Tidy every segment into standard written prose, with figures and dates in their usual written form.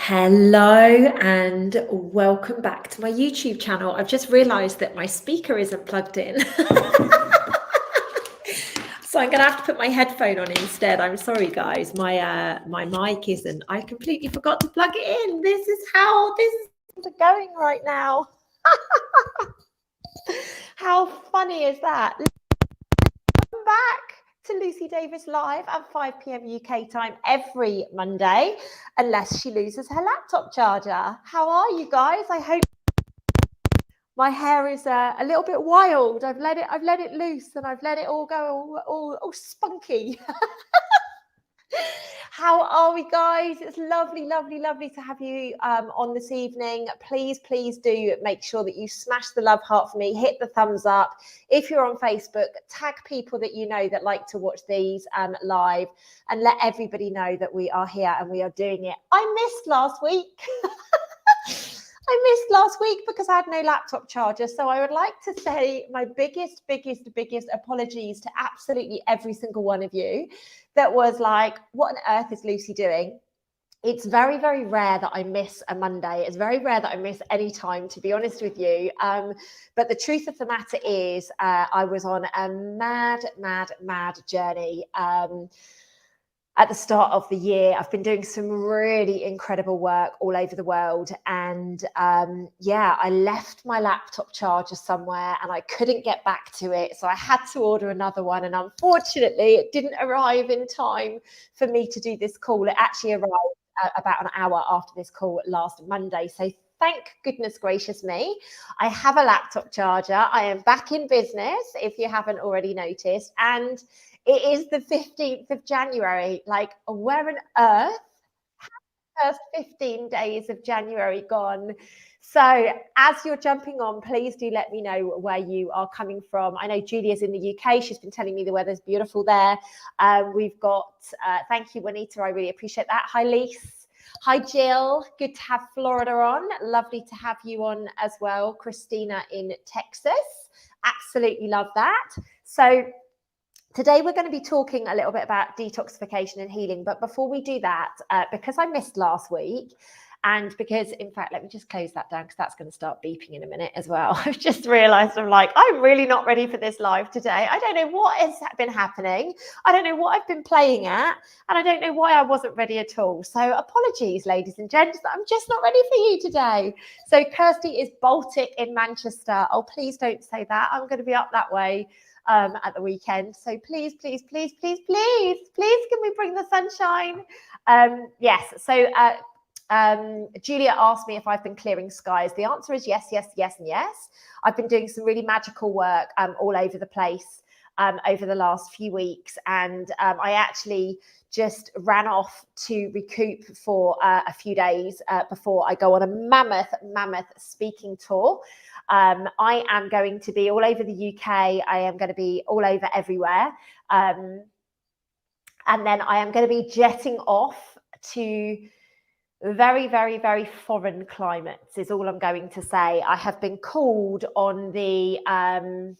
Hello and welcome back to my YouTube channel. I've just realized that my speaker isn't plugged in. So I'm going to have to put my headphone on instead. I'm sorry, guys. My mic isn't. I completely forgot to plug it in. This is going right now. How funny is that? Welcome back to Lucy Davis Live at 5 p.m. UK time every Monday, unless she loses her laptop charger. How are you guys? I hope my hair is a little bit wild. I've let it loose, and I've let it all go all spunky. How are we, guys? It's lovely to have you on this evening. Please do make sure that you smash the love heart for me, hit the thumbs up. If you're on Facebook, tag people that you know that like to watch these live, and let everybody know that we are here and we are doing it. I missed last week. Because I had no laptop charger. So I would like to say my biggest apologies to absolutely every single one of you that was like, what on earth is Lucy doing? It's very rare that I miss a Monday. It's very rare that I miss any time, to be honest with you. But the truth of the matter is I was on a mad journey. At the start of the year, I've been doing some really incredible work all over the world. And I left my laptop charger somewhere and I couldn't get back to it. So I had to order another one. And unfortunately, it didn't arrive in time for me to do this call. It actually arrived about an hour after this call last Monday. So thank goodness gracious me, I have a laptop charger. I am back in business, if you haven't already noticed. And it is the 15th of January. Like, where on earth have the first 15 days of January gone? So as you're jumping on, please do let me know where you are coming from. I know Julia's in the UK. She's been telling me the weather's beautiful there. We've got, thank you, Juanita. I really appreciate that. Hi, Lise. Hi, Jill. Good to have Florida on. Lovely to have you on as well. Christina in Texas. Absolutely love that. So today we're going to be talking a little bit about detoxification and healing. But before we do that, because I missed last week, and because, in fact, let me just close that down because that's going to start beeping in a minute as well. I've just realized I'm really not ready for this live today. I don't know what has been happening. I don't know what I've been playing at, and I don't know why I wasn't ready at all. So apologies, ladies and gents, I'm just not ready for you today. So Kirsty is Baltic in Manchester. Oh, please don't say that. I'm going to be up that way at the weekend. So please, can we bring the sunshine? Yes. So Julia asked me if I've been clearing skies. The answer is yes, and yes. I've been doing some really magical work all over the place over the last few weeks. And I actually just ran off to recoup for a few days before I go on a mammoth speaking tour. I am going to be all over the UK. I am going to be all over everywhere. And then I am going to be jetting off to very foreign climates is all I'm going to say. I have been called on the, I'm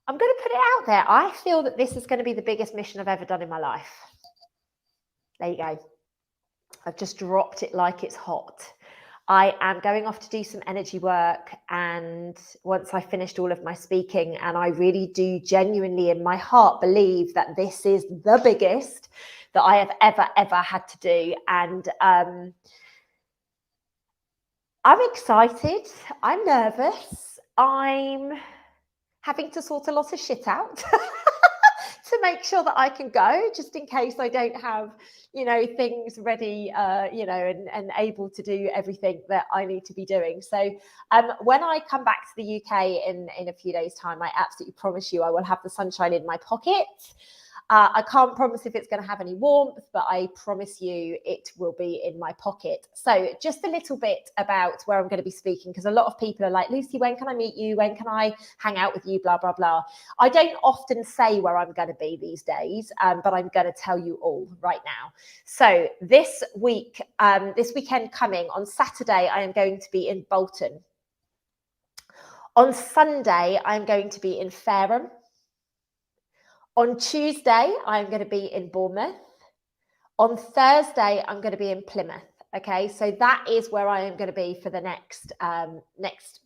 going to put it out there. I feel that this is going to be the biggest mission I've ever done in my life. There you go. I've just dropped it like it's hot. I am going off to do some energy work, and once I finished all of my speaking, and I really do genuinely in my heart believe that this is the biggest that I have ever had to do. And I'm excited, I'm nervous, I'm having to sort a lot of shit out to make sure that I can go, just in case I don't have, things ready, and able to do everything that I need to be doing. So when I come back to the UK in a few days' time, I absolutely promise you I will have the sunshine in my pocket. I can't promise if it's going to have any warmth, but I promise you it will be in my pocket. So just a little bit about where I'm going to be speaking, because a lot of people are like, Lucy, when can I meet you? When can I hang out with you? Blah, blah, blah. I don't often say where I'm going to be these days, but I'm going to tell you all right now. So this weekend coming, on Saturday, I am going to be in Bolton. On Sunday, I'm going to be in Fareham. On Tuesday, I'm going to be in Bournemouth. On Thursday, I'm going to be in Plymouth. Okay, so that is where I am going to be for the next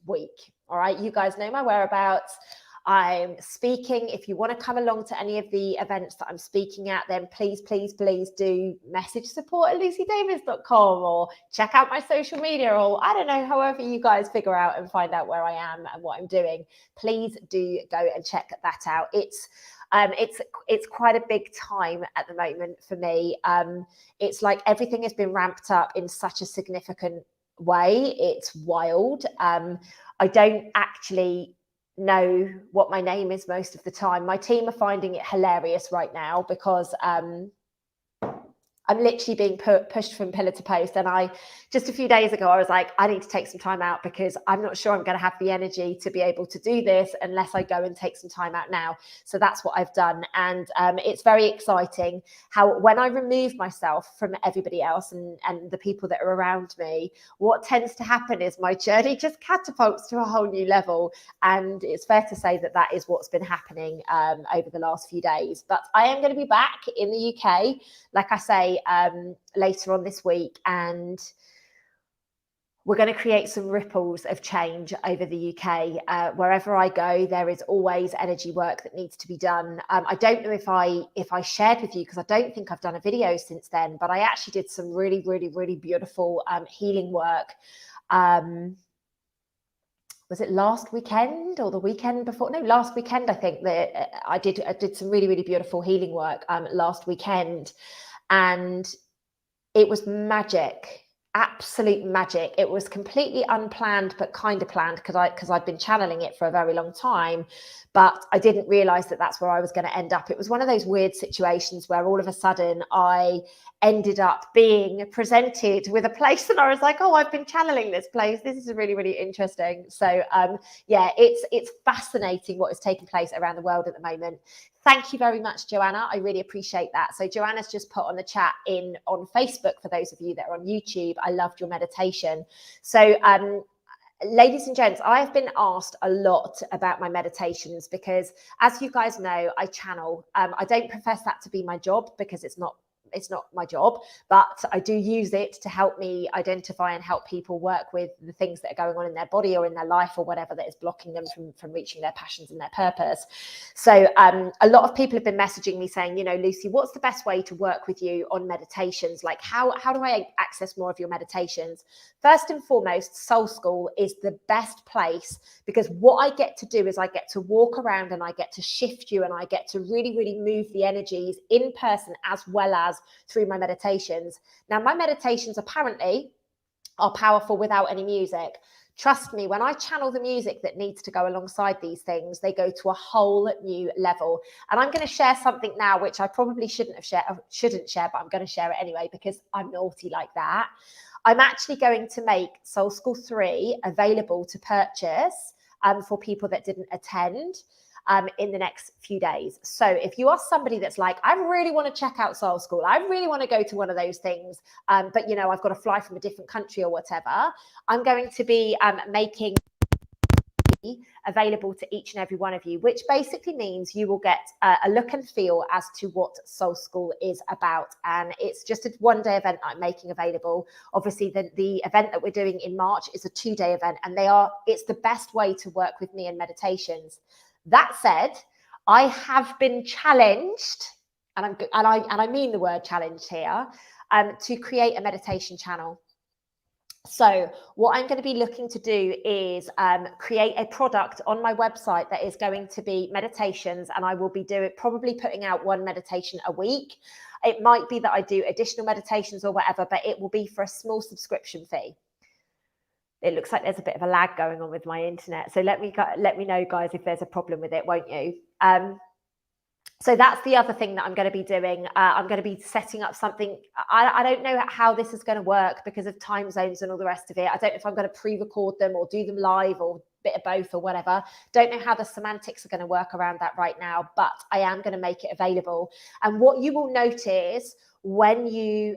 week. All right, you guys know my whereabouts. I'm speaking. If you want to come along to any of the events that I'm speaking at, then please do message support@lucydavis.com or check out my social media, or I don't know, however you guys figure out and find out where I am and what I'm doing. Please do go and check that out. It's quite a big time at the moment for me. It's like everything has been ramped up in such a significant way. It's wild. I don't actually know what my name is most of the time. My team are finding it hilarious right now because I'm literally being pushed from pillar to post. And just a few days ago, I was like, I need to take some time out because I'm not sure I'm going to have the energy to be able to do this unless I go and take some time out now. So that's what I've done. And it's very exciting how when I remove myself from everybody else and the people that are around me, what tends to happen is my journey just catapults to a whole new level. And it's fair to say that that is what's been happening over the last few days. But I am going to be back in the UK, like I say, later on this week, and we're going to create some ripples of change over the UK. Wherever I go, there is always energy work that needs to be done. I don't know if I shared with you, because I don't think I've done a video since then, but I actually did some really beautiful healing work. Was it last weekend or the weekend before? No, last weekend, I think that I did some really beautiful healing work last weekend. And it was magic, absolute magic. It was completely unplanned, but kind of planned because I'd been channeling it for a very long time, but I didn't realize that that's where I was going to end up. It was one of those weird situations where all of a sudden I ended up being presented with a place and I was like, oh, I've been channeling this place. This is really interesting. So yeah, it's fascinating what is taking place around the world at the moment. Thank you very much, Joanna. I really appreciate that. So Joanna's just put on the chat on Facebook, for those of you that are on YouTube, I loved your meditation. So ladies and gents, I have been asked a lot about my meditations because, as you guys know, I channel. I don't profess that to be my job because it's not my job, but I do use it to help me identify and help people work with the things that are going on in their body or in their life or whatever that is blocking them from reaching their passions and their purpose. So a lot of people have been messaging me saying, you know, Lucy, what's the best way to work with you on meditations? Like how do I access more of your meditations? First and foremost, Soul School is the best place because what I get to do is I get to walk around and I get to shift you and I get to really move the energies in person as well as through my meditations. Now, my meditations apparently are powerful without any music. Trust me, when I channel the music that needs to go alongside these things, they go to a whole new level. And I'm going to share something now, which I probably shouldn't share, but I'm going to share it anyway because I'm naughty like that. I'm actually going to make Soul School 3 available to purchase for people that didn't attend in the next few days. So if you are somebody that's like, I really want to check out Soul School, I really want to go to one of those things, but you know, I've got to fly from a different country or whatever, I'm going to be making available to each and every one of you, which basically means you will get a look and feel as to what Soul School is about. And it's just a one-day event I'm making available. Obviously, the event that we're doing in March is a 2-day event, and it's the best way to work with me in meditations. That said, I have been challenged, and I mean the word challenged here, to create a meditation channel. So what I'm going to be looking to do is create a product on my website that is going to be meditations, and I will be probably putting out one meditation a week. It might be that I do additional meditations or whatever, but it will be for a small subscription fee. It looks like there's a bit of a lag going on with my internet. So let me know, guys, if there's a problem with it, won't you? So that's the other thing that I'm going to be doing. I'm going to be setting up something. I don't know how this is going to work because of time zones and all the rest of it. I don't know if I'm going to pre-record them or do them live or a bit of both or whatever. Don't know how the semantics are going to work around that right now, but I am going to make it available. And what you will notice when you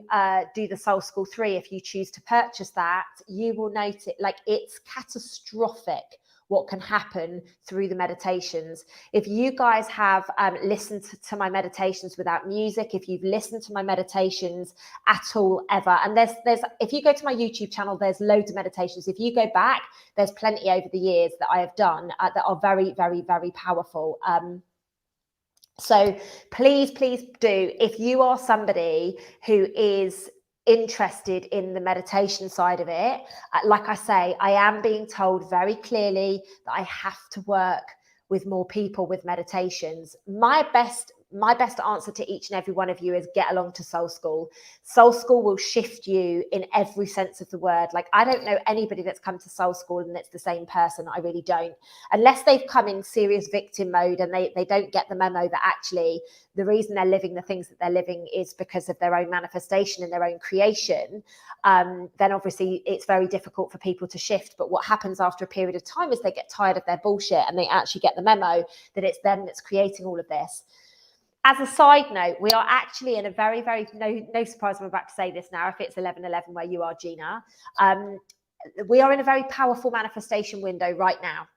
do the Soul School 3, if you choose to purchase that, you will notice like it's catastrophic what can happen through the meditations. If you guys have listened to my meditations without music, if you've listened to my meditations at all ever, and there's if you go to my YouTube channel, there's loads of meditations. If you go back, there's plenty over the years that I have done that are very, very, very powerful. So please do, if you are somebody who is interested in the meditation side of it, like I say, I am being told very clearly that I have to work with more people with meditations. My best answer to each and every one of you is get along to Soul School. Soul School will shift you in every sense of the word. Like, I don't know anybody that's come to Soul School and it's the same person. I really don't. Unless they've come in serious victim mode and they don't get the memo that actually the reason they're living the things that they're living is because of their own manifestation and their own creation, then obviously it's very difficult for people to shift. But what happens after a period of time is they get tired of their bullshit and they actually get the memo that it's them that's creating all of this. As a side note, we are actually in a very, very, no surprise I'm about to say this now, if it's 11:11 where you are, Gina, we are in a very powerful manifestation window right now.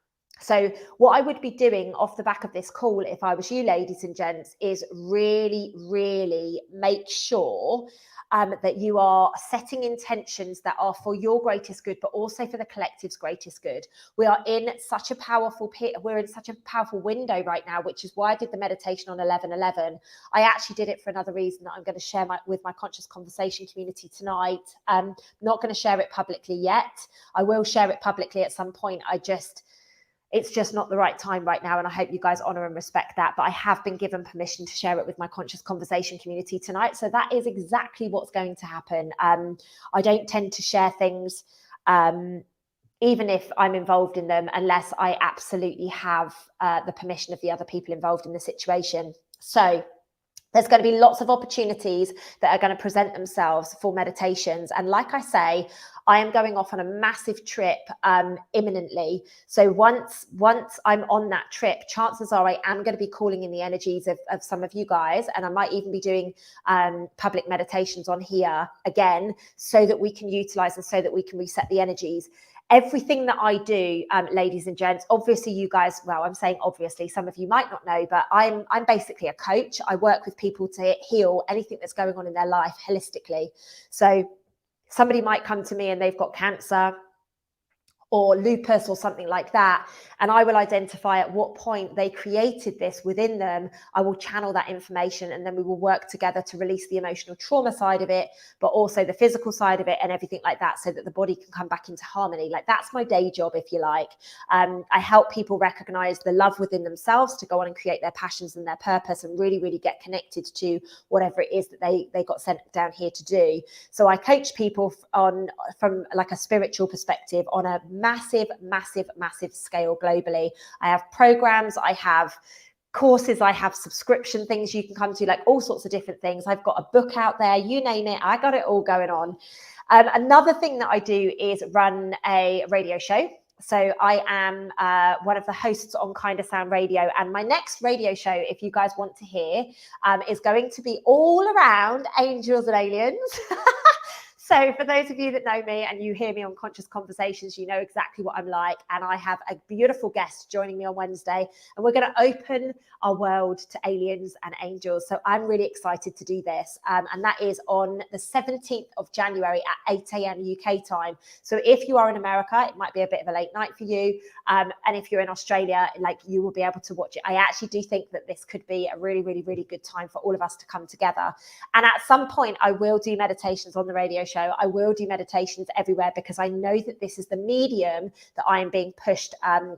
So what I would be doing off the back of this call, if I was you, ladies and gents, is really, really make sure that you are setting intentions that are for your greatest good, but also for the collective's greatest good. We are in such a powerful we're in such a powerful window right now, which is why I did the meditation on 11:11. I actually did it for another reason that I'm going to share with my conscious conversation community tonight. Not going to share it publicly yet. I will share it publicly at some point. It's just not the right time right now. And I hope you guys honor and respect that. But I have been given permission to share it with my conscious conversation community tonight. So that is exactly what's going to happen. I don't tend to share things, even if I'm involved in them, unless I absolutely have the permission of the other people involved in the situation. So there's going to be lots of opportunities that are going to present themselves for meditations. And like I say, I am going off on a massive trip imminently. So once I'm on that trip, chances are I am going to be calling in the energies of some of you guys. And I might even be doing public meditations on here again, so that we can utilize and so that we can reset the energies. Everything that I do, ladies and gents, obviously you guys, well, I'm saying obviously, some of you might not know, but I'm basically a coach. I work with people to heal anything that's going on in their life holistically. So somebody might come to me and they've got cancer or lupus or something like that, and I will identify at what point they created this within them. I will channel that information, and then we will work together to release the emotional trauma side of it, but also the physical side of it and everything like that, so that the body can come back into harmony. Like, that's my day job, if you like. I help people recognize the love within themselves to go on and create their passions and their purpose and really, really get connected to whatever it is that they got sent down here to do. So I coach people from like a spiritual perspective on a massive scale globally. I have programs, I have courses, I have subscription things you can come to, like all sorts of different things. I've got a book out there, you name it, I got it all going on. Another thing that I do is run a radio show. So I am one of the hosts on Kinda Sound Radio, and my next radio show, if you guys want to hear, is going to be all around angels and aliens. So for those of you that know me and you hear me on Conscious Conversations, you know exactly what I'm like. And I have a beautiful guest joining me on Wednesday, and we're going to open our world to aliens and angels. So I'm really excited to do this. And that is on the 17th of January at 8 a.m. UK time. So if you are in America, it might be a bit of a late night for you. And if you're in Australia, like, you will be able to watch it. I actually do think that this could be a really, really, really good time for all of us to come together. And at some point, I will do meditations on the radio show. I will do meditations everywhere, because I know that this is the medium that I am being pushed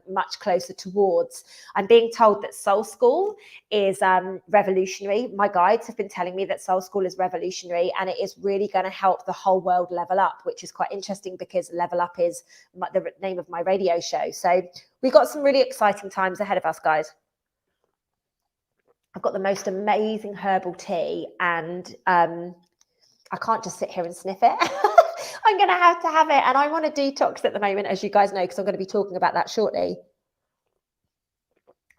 much closer towards. I'm being told that Soul School is revolutionary. My guides have been telling me that Soul School is revolutionary, and it is really going to help the whole world level up, which is quite interesting, because Level Up is the name of my radio show. So we've got some really exciting times ahead of us, guys. I've got the most amazing herbal tea, and I can't just sit here and sniff it. I'm going to have it. And I'm on a detox at the moment, as you guys know, because I'm going to be talking about that shortly.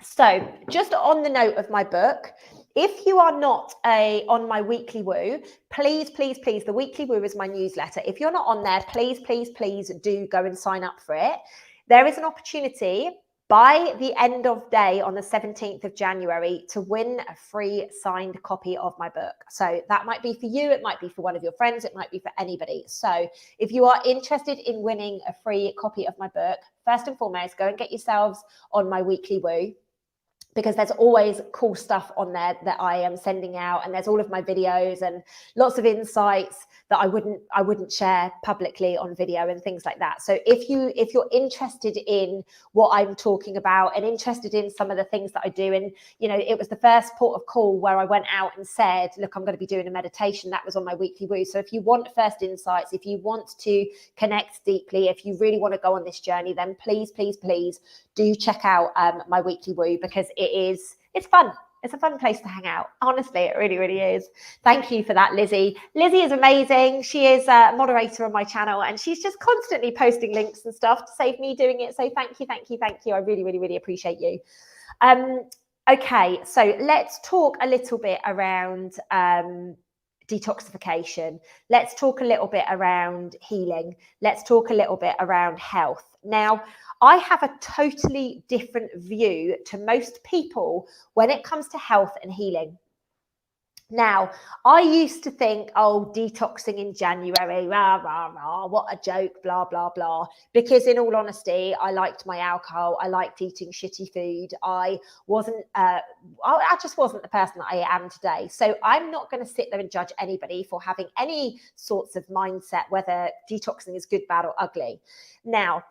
So just on the note of my book, if you are not on my weekly woo, please, the weekly woo is my newsletter. If you're not on there, please do go and sign up for it. there is an opportunity by the end of day on the 17th of January to win a free signed copy of my book. So that might be for you, it might be for one of your friends, it might be for anybody. So if you are interested in winning a free copy of my book, first and foremost, go and get yourselves on my weekly woo, because there's always cool stuff on there that I am sending out, and there's all of my videos and lots of insights that I wouldn't share publicly on video and things like that. So if you're interested in what I'm talking about and interested in some of the things that I do, and it was the first port of call where I went out and said, look, I'm going to be doing a meditation, that was on my weekly woo. So if you want first insights, if you want to connect deeply, if you really want to go on this journey, then please do check out my weekly woo, because it's fun. It's a fun place to hang out. Honestly, it really is. Thank you for that, Lizzie. Lizzie is amazing. She is a moderator on my channel, and she's just constantly posting links and stuff to save me doing it. So thank you. I really appreciate you. Okay, so let's talk a little bit around detoxification. Let's talk a little bit around healing. Let's talk a little bit around health. Now, I have a totally different view to most people when it comes to health and healing. Now, I used to think, oh, detoxing in January, rah, what a joke, blah, blah, blah. Because in all honesty, I liked my alcohol. I liked eating shitty food. I just wasn't the person that I am today. So I'm not going to sit there and judge anybody for having any sorts of mindset, whether detoxing is good, bad, or ugly. Now,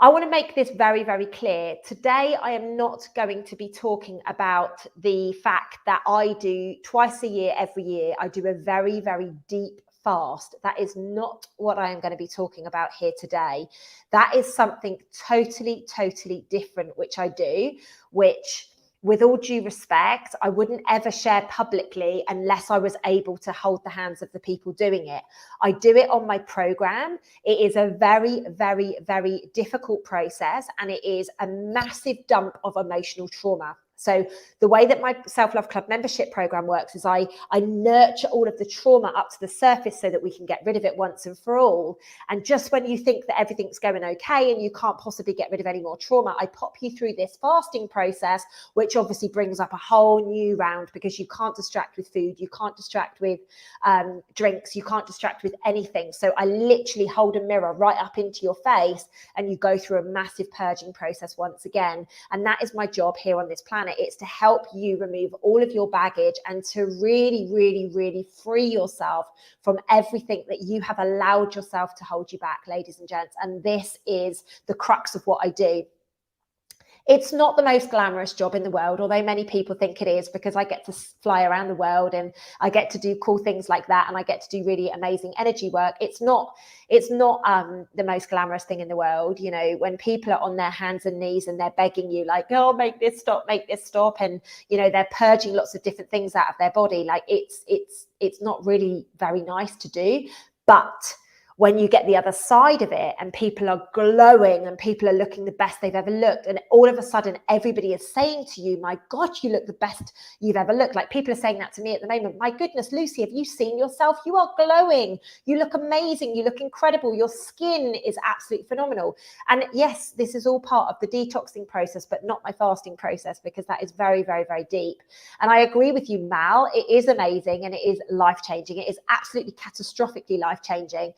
I want to make this very clear. Today, I am not going to be talking about the fact that I do twice a year, every year, I do a very deep fast. That is not what I am going to be talking about here today. That is something totally different, which I do, which, with all due respect, I wouldn't ever share publicly unless I was able to hold the hands of the people doing it. I do it on my program. It is a very difficult process, and it is a massive dump of emotional trauma. So the way that my Self-Love Club membership program works is I nurture all of the trauma up to the surface so that we can get rid of it once and for all. And just when you think that everything's going okay and you can't possibly get rid of any more trauma, I pop you through this fasting process, which obviously brings up a whole new round, because you can't distract with food, you can't distract with drinks, you can't distract with anything. So I literally hold a mirror right up into your face, and you go through a massive purging process once again. And that is my job here on this planet. It's to help you remove all of your baggage and to really free yourself from everything that you have allowed yourself to hold you back, ladies and gents. And this is the crux of what I do. It's not the most glamorous job in the world, although many people think it is, because I get to fly around the world and I get to do cool things like that, and I get to do really amazing energy work. It's not the most glamorous thing in the world. When people are on their hands and knees and they're begging you, like, oh, make this stop, and they're purging lots of different things out of their body, like it's not really very nice to do. But when you get the other side of it and people are glowing and people are looking the best they've ever looked, and all of a sudden everybody is saying to you, my God, you look the best you've ever looked. Like, people are saying that to me at the moment. My goodness, Lucy, have you seen yourself? You are glowing. You look amazing. You look incredible. Your skin is absolutely phenomenal. And yes, this is all part of the detoxing process, but not my fasting process, because that is very deep. And I agree with you, Mal. It is amazing and it is life-changing. It is absolutely catastrophically life-changing.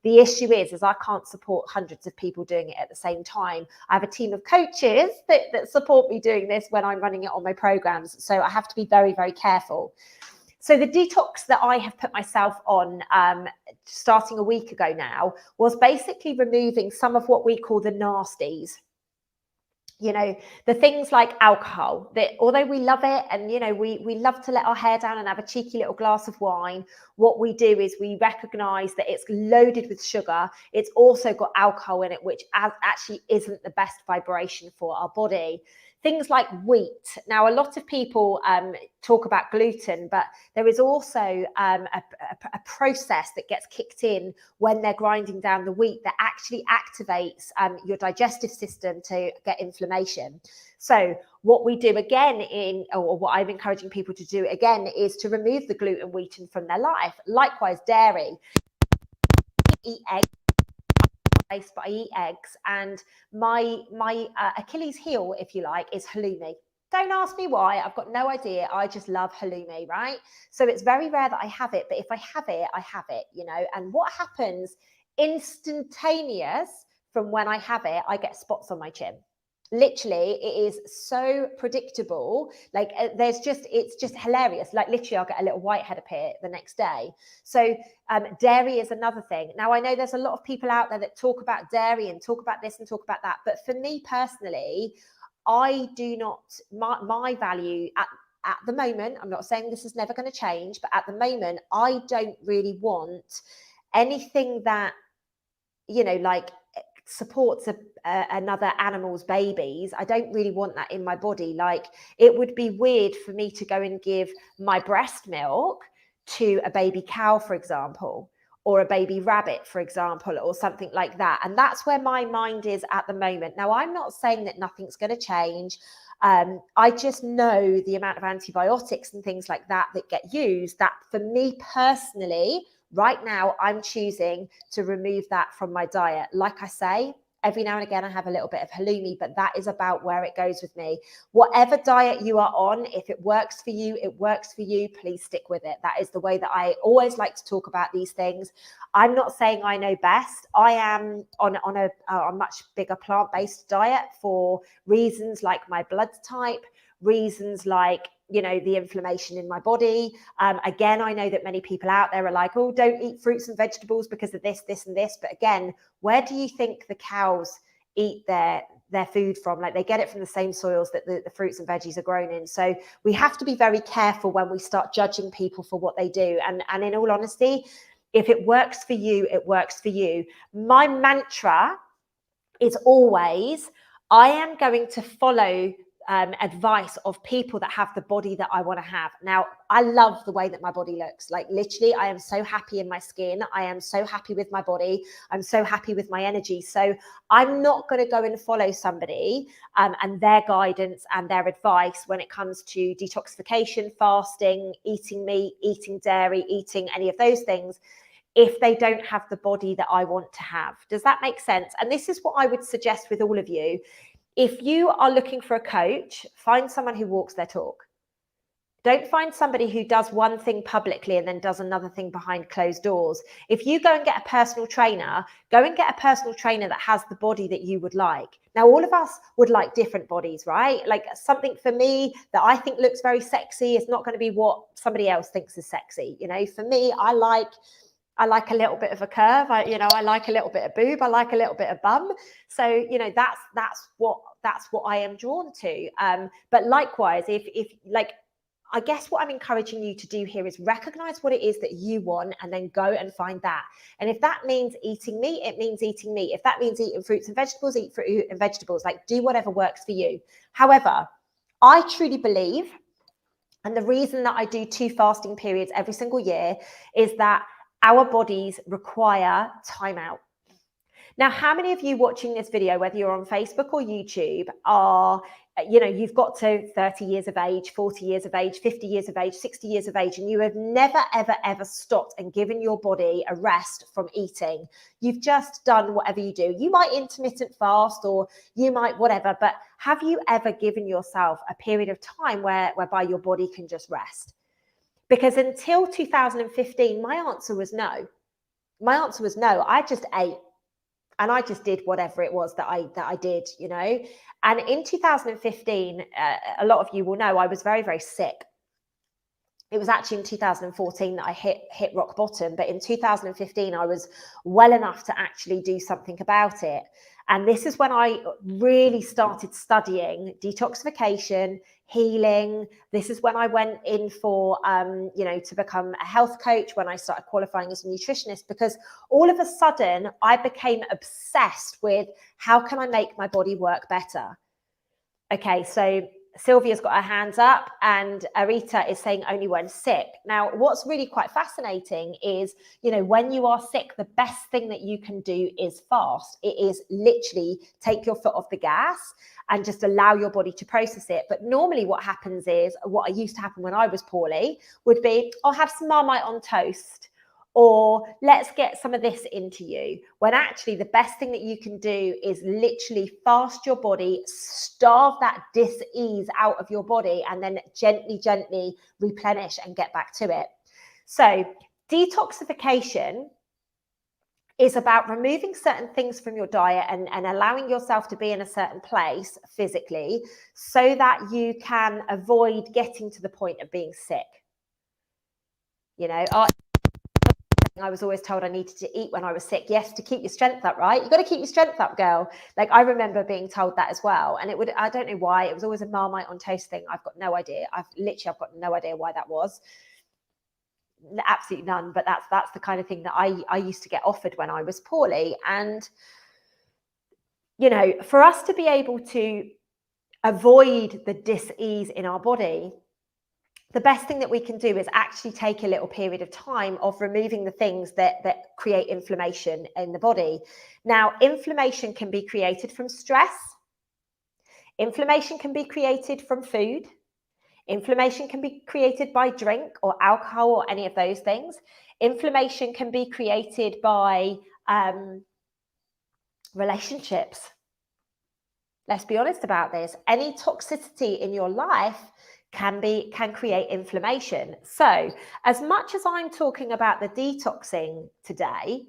The issue is I can't support hundreds of people doing it at the same time. I have a team of coaches that support me doing this when I'm running it on my programs. So I have to be very careful. So the detox that I have put myself on starting a week ago now was basically removing some of what we call the nasties. The things like alcohol, that although we love it and, we love to let our hair down and have a cheeky little glass of wine, what we do is we recognize that it's loaded with sugar. It's also got alcohol in it, which actually isn't the best vibration for our body. Things like wheat. Now, a lot of people talk about gluten, but there is also a process that gets kicked in when they're grinding down the wheat that actually activates your digestive system to get inflammation. So what we do again or what I'm encouraging people to do again, is to remove the gluten, wheaten from their life. Likewise, dairy. Eat eggs. but I eat eggs, and my Achilles heel, if you like, is halloumi. Don't ask me why. I've got no idea. I just love halloumi, right? So it's very rare that I have it, but if I have it, I have it, you know. And what happens instantaneous from when I have it, I get spots on my chin. Literally, it is so predictable. Like it's just hilarious. Like literally, I'll get a little whitehead appear the next day. So dairy is another thing. Now I know there's a lot of people out there that talk about dairy and talk about this and talk about that, but for me personally, I do not, my value at the moment, I'm not saying this is never going to change, but at the moment, I don't really want anything that, you know, like supports another animal's babies. I don't really want that in my body. Like it would be weird for me to go and give my breast milk to a baby cow, for example, or a baby rabbit, for example, or something like that. And that's where my mind is at the moment. Now, I'm not saying that nothing's going to change. I just know the amount of antibiotics and things like that that get used, that for me personally, right now, I'm choosing to remove that from my diet. Like I say, every now and again, I have a little bit of halloumi, but that is about where it goes with me. Whatever diet you are on, if it works for you, it works for you. Please stick with it. That is the way that I always like to talk about these things. I'm not saying I know best. I am on a much bigger plant-based diet for reasons like my blood type, reasons like, you know, the inflammation in my body. Again, I know that many people out there are like, oh, don't eat fruits and vegetables because of this, this, and this. But again, where do you think the cows eat their food from? Like they get it from the same soils that the fruits and veggies are grown in. So we have to be very careful when we start judging people for what they do. And in all honesty, if it works for you, it works for you. My mantra is always, I am going to follow advice of people that have the body that I want to have. Now, I love the way that my body looks. Like literally, I am so happy in my skin. I am so happy with my body. I'm so happy with my energy. So I'm not going to go and follow somebody and their guidance and their advice when it comes to detoxification, fasting, eating meat, eating dairy, eating any of those things, if they don't have the body that I want to have. Does that make sense? And this is what I would suggest with all of you. If you are looking for a coach, find someone who walks their talk. Don't find somebody who does one thing publicly and then does another thing behind closed doors. If you go and get a personal trainer, go and get a personal trainer that has the body that you would like. Now, all of us would like different bodies, right? Like something for me that I think looks very sexy is not going to be what somebody else thinks is sexy. You know, for me, I like a little bit of a curve. I like a little bit of boob. I like a little bit of bum. So, you know, that's what I am drawn to. But likewise, if like, I guess what I'm encouraging you to do here is recognize what it is that you want and then go and find that. And if that means eating meat, it means eating meat. If that means eating fruits and vegetables, eat fruit and vegetables. Like do whatever works for you. However, I truly believe, and the reason that I do 2 fasting periods every single year is that our bodies require time out. Now, how many of you watching this video, whether you're on Facebook or YouTube, are, you know, you've got to 30 years of age, 40 years of age, 50 years of age, 60 years of age, and you have never, ever, ever stopped and given your body a rest from eating. You've just done whatever you do. You might intermittent fast or you might whatever, but have you ever given yourself a period of time whereby your body can just rest? Because until 2015, my answer was no. My answer was no. I just ate and I just did whatever it was that I did, you know. And in 2015, a lot of you will know I was very, very sick. It was actually in 2014 that I hit rock bottom. But in 2015, I was well enough to actually do something about it. And this is when I really started studying detoxification, healing. This is when I went in for, to become a health coach, when I started qualifying as a nutritionist, because all of a sudden I became obsessed with how can I make my body work better? Okay, so Sylvia's got her hands up and Arita is saying only when sick. Now, what's really quite fascinating is, you know, when you are sick, the best thing that you can do is fast. It is literally take your foot off the gas and just allow your body to process it. But normally what happens is, what used to happen when I was poorly would be, I'll have some Marmite on toast, or let's get some of this into you, when actually the best thing that you can do is literally fast your body, starve that dis-ease out of your body, and then gently replenish and get back to it. So detoxification is about removing certain things from your diet and allowing yourself to be in a certain place physically so that you can avoid getting to the point of being sick. You know, I was always told I needed to eat when I was sick. Yes, to keep your strength up, right? You've got to keep your strength up, girl. Like, I remember being told that as well. And I don't know why. It was always a Marmite on toast thing. I've got no idea. I've got no idea why that was. Absolutely none. But that's the kind of thing that I used to get offered when I was poorly. And, you know, for us to be able to avoid the dis-ease in our body, the best thing that we can do is actually take a little period of time of removing the things that create inflammation in the body. Now, inflammation can be created from stress. Inflammation can be created from food. Inflammation can be created by drink or alcohol or any of those things. Inflammation can be created by relationships. Let's be honest about this. Any toxicity in your life can create inflammation. So as much as I'm talking about the detoxing today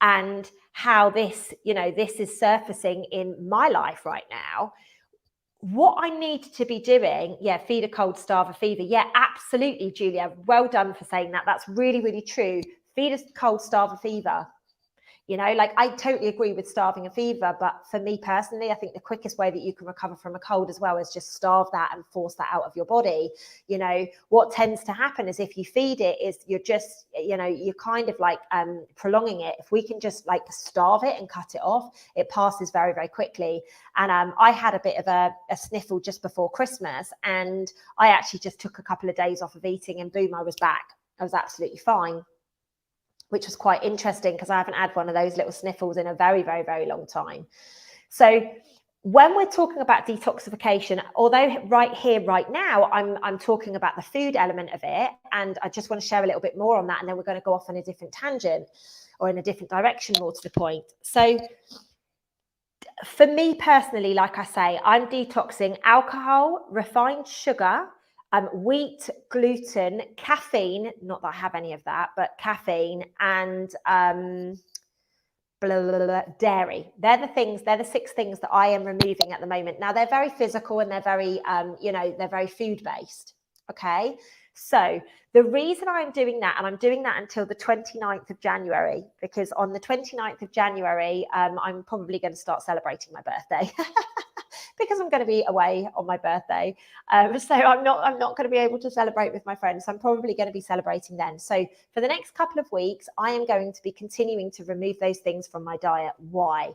and how this is surfacing in my life right now, what I need to be doing, feed a cold, starve a fever. Yeah, absolutely, Julia. Well done for saying that. That's really, really true. Feed a cold, starve a fever. You know, like, I totally agree with starving a fever, but for me personally, I think the quickest way that you can recover from a cold as well is just starve that and force that out of your body. You know, what tends to happen is if you feed it is you're just, you know, you're kind of like prolonging it. If we can just like starve it and cut it off, it passes very, very quickly. And I had a bit of a sniffle just before Christmas, and I actually just took a couple of days off of eating, and boom, I was back. I was absolutely fine, which was quite interesting because I haven't had one of those little sniffles in a very, very, very long time. So when we're talking about detoxification, although right here, right now, I'm talking about the food element of it, and I just want to share a little bit more on that, and then we're going to go off on a different tangent or in a different direction, more to the point. So for me personally, like I say, I'm detoxing alcohol, refined sugar, wheat, gluten, caffeine, not that I have any of that, but caffeine, and dairy. They're the 6 things that I am removing at the moment. Now, they're very physical and they're very, they're very food-based, okay? So the reason I'm doing that, and I'm doing that until the 29th of January, because on the 29th of January, I'm probably going to start celebrating my birthday. Because I'm going to be away on my birthday. So I'm not going to be able to celebrate with my friends. So I'm probably going to be celebrating then. So for the next couple of weeks, I am going to be continuing to remove those things from my diet. Why?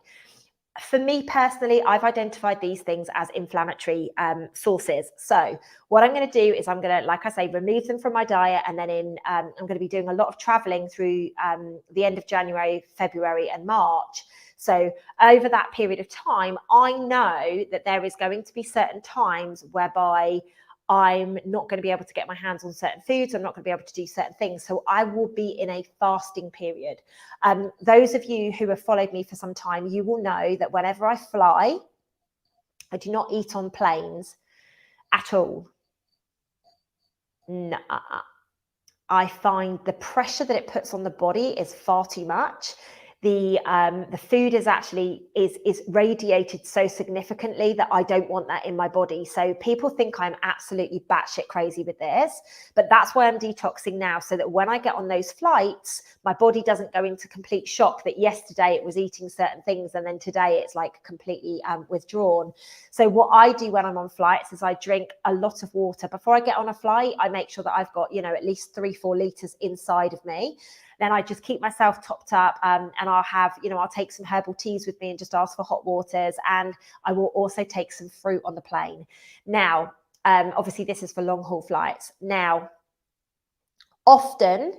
For me personally, I've identified these things as inflammatory sources. So what I'm going to do is I'm going to, like I say, remove them from my diet. And then I'm going to be doing a lot of traveling through the end of January, February and March. So over that period of time, I know that there is going to be certain times whereby I'm not going to be able to get my hands on certain foods. I'm not going to be able to do certain things. So I will be in a fasting period. Those of you who have followed me for some time, you will know that whenever I fly, I do not eat on planes at all. No. I find the pressure that it puts on the body is far too much. The food is actually is radiated so significantly that I don't want that in my body. So people think I'm absolutely batshit crazy with this, but that's why I'm detoxing now, so that when I get on those flights, my body doesn't go into complete shock that yesterday it was eating certain things and then today it's like completely withdrawn. So what I do when I'm on flights is I drink a lot of water. Before I get on a flight, I make sure that I've got, at least 3-4 liters inside of me. Then I just keep myself topped up, and I'll have, I'll take some herbal teas with me and just ask for hot waters. And I will also take some fruit on the plane. Now, obviously this is for long haul flights. Now, often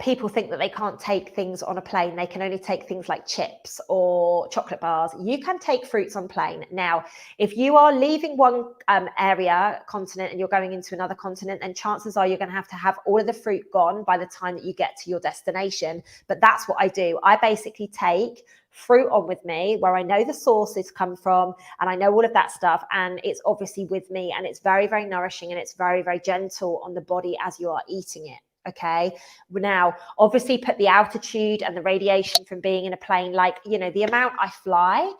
People think that they can't take things on a plane. They can only take things like chips or chocolate bars. You can take fruits on plane. Now, if you are leaving one continent, and you're going into another continent, then chances are you're going to have all of the fruit gone by the time that you get to your destination. But that's what I do. I basically take fruit on with me where I know the sources come from, and I know all of that stuff, and it's obviously with me, and it's very, very nourishing, and it's very, very gentle on the body as you are eating it. Okay, now obviously put the altitude and the radiation from being in a plane, like, you know, the amount I fly.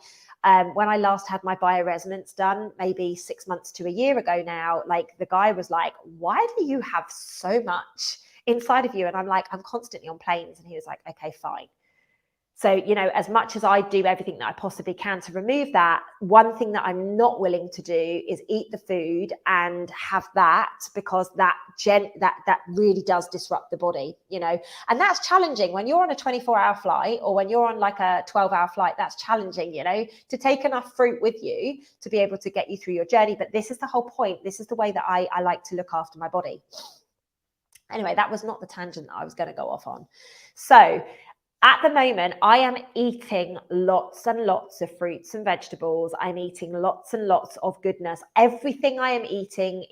When I last had my bioresonance done, maybe 6 months to a year ago now, like, the guy was like, why do you have so much inside of you? And I'm like, I'm constantly on planes. And he was like, okay, fine. So, you know, as much as I do everything that I possibly can to remove that, one thing that I'm not willing to do is eat the food and have that, because that really does disrupt the body, you know. And that's challenging when you're on a 24-hour flight, or when you're on like a 12-hour flight. That's challenging, you know, to take enough fruit with you to be able to get you through your journey. But this is the whole point. This is the way that I like to look after my body. Anyway, that was not the tangent that I was going to go off on. So at the moment, I am eating lots and lots of fruits and vegetables. I'm eating lots and lots of goodness. Everything I am eating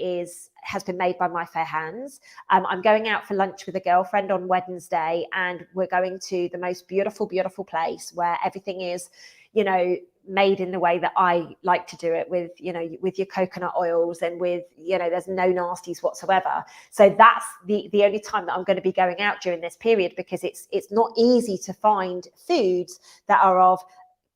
has been made by my fair hands. I'm going out for lunch with a girlfriend on Wednesday, and we're going to the most beautiful, beautiful place where everything is, you know, made in the way that I like to do it, with, you know, with your coconut oils, and with, you know, there's no nasties whatsoever. So that's the only time that I'm going to be going out during this period, because it's not easy to find foods that are of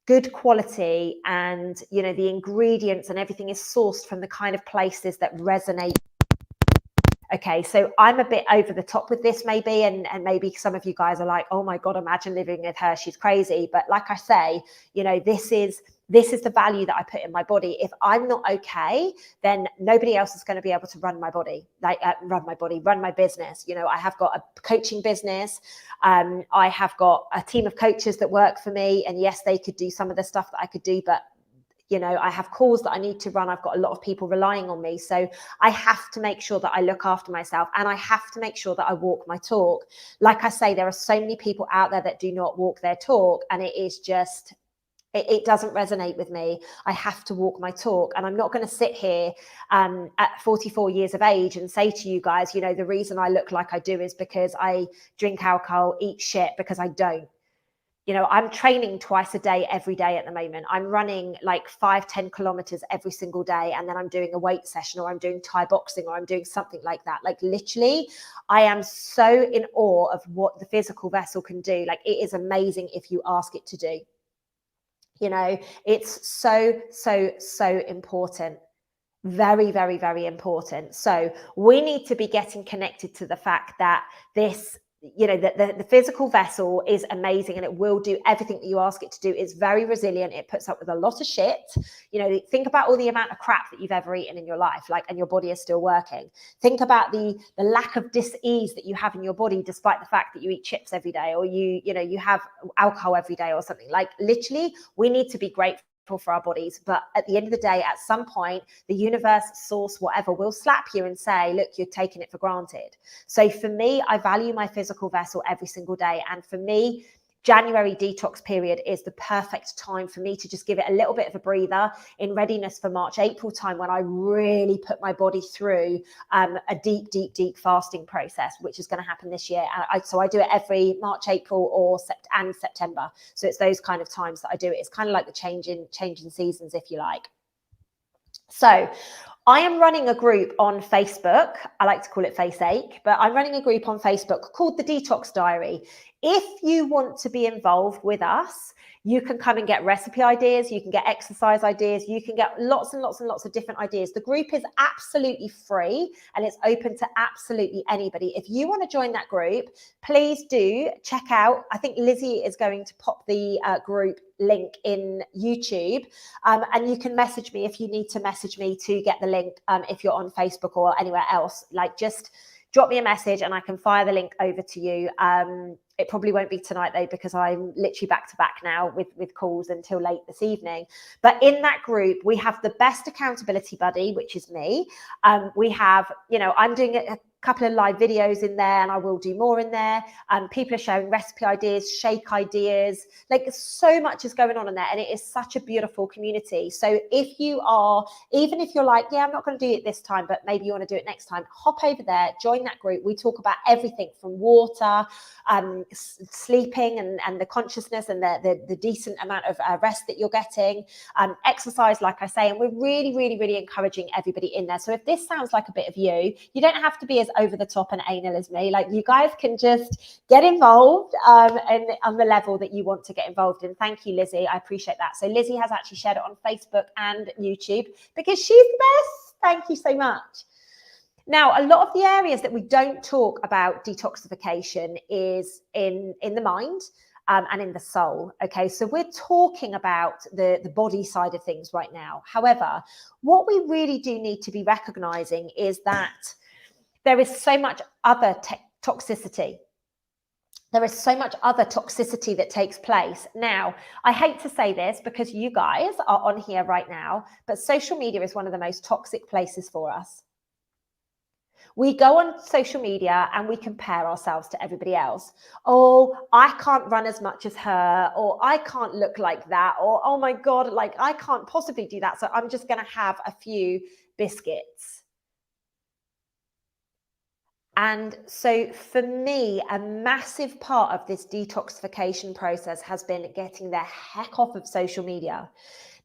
good quality, and, you know, the ingredients and everything is sourced from the kind of places that resonate. Okay, so I'm a bit over the top with this maybe, and maybe some of you guys are like, oh my God, imagine living with her, she's crazy. But like I say, you know, this is the value that I put in my body. If I'm not okay, then nobody else is going to be able to run my body, run my business. You know, I have got a coaching business. I have got a team of coaches that work for me, and yes, they could do some of the stuff that I could do, but, you know, I have calls that I need to run. I've got a lot of people relying on me. So I have to make sure that I look after myself, and I have to make sure that I walk my talk. Like I say, there are so many people out there that do not walk their talk, and it is just, it doesn't resonate with me. I have to walk my talk. And I'm not going to sit here at 44 years of age and say to you guys, you know, the reason I look like I do is because I drink alcohol, eat shit, because I don't. You know, I'm training twice a day, every day at the moment. I'm running like 5-10 kilometers every single day. And then I'm doing a weight session, or I'm doing Thai boxing, or I'm doing something like that. Like, literally, I am so in awe of what the physical vessel can do. Like, it is amazing if you ask it to do. You know, it's so, so, so important. Very, very, very important. So we need to be getting connected to the fact that this, you know, that the physical vessel is amazing, and it will do everything that you ask it to do. It's very resilient. It puts up with a lot of shit. You know, think about all the amount of crap that you've ever eaten in your life, like, and your body is still working. Think about the lack of dis-ease that you have in your body, despite the fact that you eat chips every day, or you know, you have alcohol every day or something. Like, literally, we need to be grateful for our bodies. But at the end of the day, at some point, the universe, source, whatever, will slap you and say, look, you're taking it for granted. So for me, I value my physical vessel every single day. And for me, January detox period is the perfect time for me to just give it a little bit of a breather, in readiness for March, April time, when I really put my body through a deep, deep, deep fasting process, which is going to happen this year. So I do it every March, April, or September. So it's those kind of times that I do it. It's kind of like the change in seasons, if you like. So I am running a group on Facebook. I like to call it Faceache, but I'm running a group on Facebook called the Detox Diary. If you want to be involved with us, you can come and get recipe ideas. You can get exercise ideas. You can get lots and lots and lots of different ideas. The group is absolutely free, and it's open to absolutely anybody. If you want to join that group, please do check out. I think Lizzie is going to pop the group link in YouTube, and you can message me if you need to message me to get the link. If you're on Facebook or anywhere else, like, just drop me a message and I can fire the link over to you. It probably won't be tonight though, because I'm literally back to back now with calls until late this evening. But in that group, we have the best accountability buddy, which is me. We have, you know, I'm doing a couple of live videos in there, and I will do more in there. People are sharing recipe ideas, shake ideas, like so much is going on in there, and it is such a beautiful community. So if you are, even if you're like, yeah, I'm not going to do it this time, but maybe you want to do it next time, hop over there, join that group. We talk about everything from water, sleeping and the consciousness and the decent amount of rest that you're getting, exercise, like I say, and we're really, really, really encouraging everybody in there. So if this sounds like a bit of you, you don't have to be as over the top and anal as me. Like, you guys can just get involved and on the level that you want to get involved in. Thank you, Lizzie. I appreciate that. So Lizzie has actually shared it on Facebook and YouTube because she's the best. Thank you so much. Now, a lot of the areas that we don't talk about detoxification is in the mind and in the soul. Okay, so we're talking about the body side of things right now. However, what we really do need to be recognizing is that there is so much other toxicity. There is so much other toxicity that takes place. Now, I hate to say this because you guys are on here right now, but social media is one of the most toxic places for us. We go on social media and we compare ourselves to everybody else. Oh, I can't run as much as her, or I can't look like that, or oh my God, like I can't possibly do that, so I'm just going to have a few biscuits. And so for me, a massive part of this detoxification process has been getting the heck off of social media.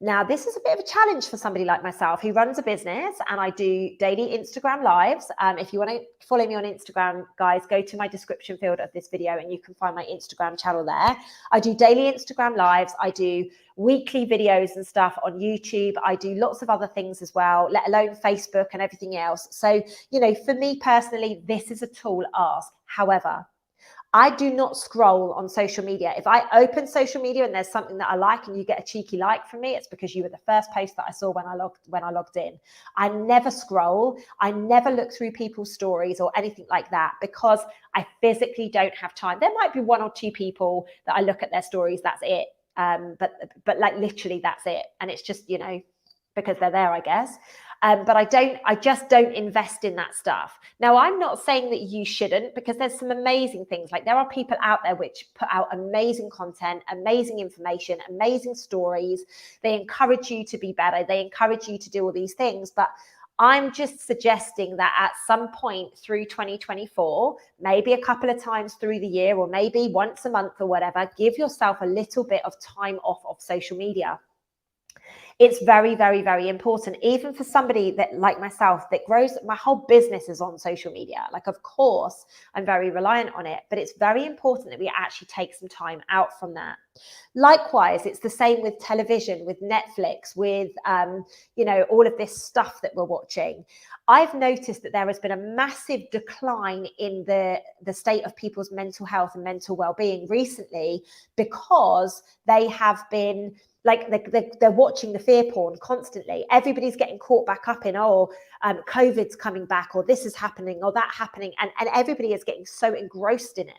Now, this is a bit of a challenge for somebody like myself who runs a business, and I do daily Instagram lives. If you want to follow me on Instagram, guys, go to my description field of this video and you can find my Instagram channel there. I do daily Instagram lives. I do weekly videos and stuff on YouTube. I do lots of other things as well, let alone Facebook and everything else. So, you know, for me personally, this is a tall ask. However, I do not scroll on social media. If I open social media and there's something that I like and you get a cheeky like from me, it's because you were the first post that I saw when I logged in. I never scroll. I never look through people's stories or anything like that because I physically don't have time. There might be one or two people that I look at their stories. That's it. But like literally that's it. And it's just, you know, because they're there, I guess. But I just don't invest in that stuff. Now, I'm not saying that you shouldn't, because there's some amazing things. Like, there are people out there which put out amazing content, amazing information, amazing stories. They encourage you to be better. They encourage you to do all these things. But I'm just suggesting that at some point through 2024, maybe a couple of times through the year, or maybe once a month or whatever, give yourself a little bit of time off of social media. It's very, very, very important, even for somebody that, like myself, that grows, my whole business is on social media. Like, of course, I'm very reliant on it, but it's very important that we actually take some time out from that. Likewise, it's the same with television, with Netflix, with, you know, all of this stuff that we're watching. I've noticed that there has been a massive decline in the state of people's mental health and mental well-being recently, because they have been, like, they're watching the fear porn constantly. Everybody's getting caught back up in, COVID's coming back, or this is happening, or that happening. And everybody is getting so engrossed in it.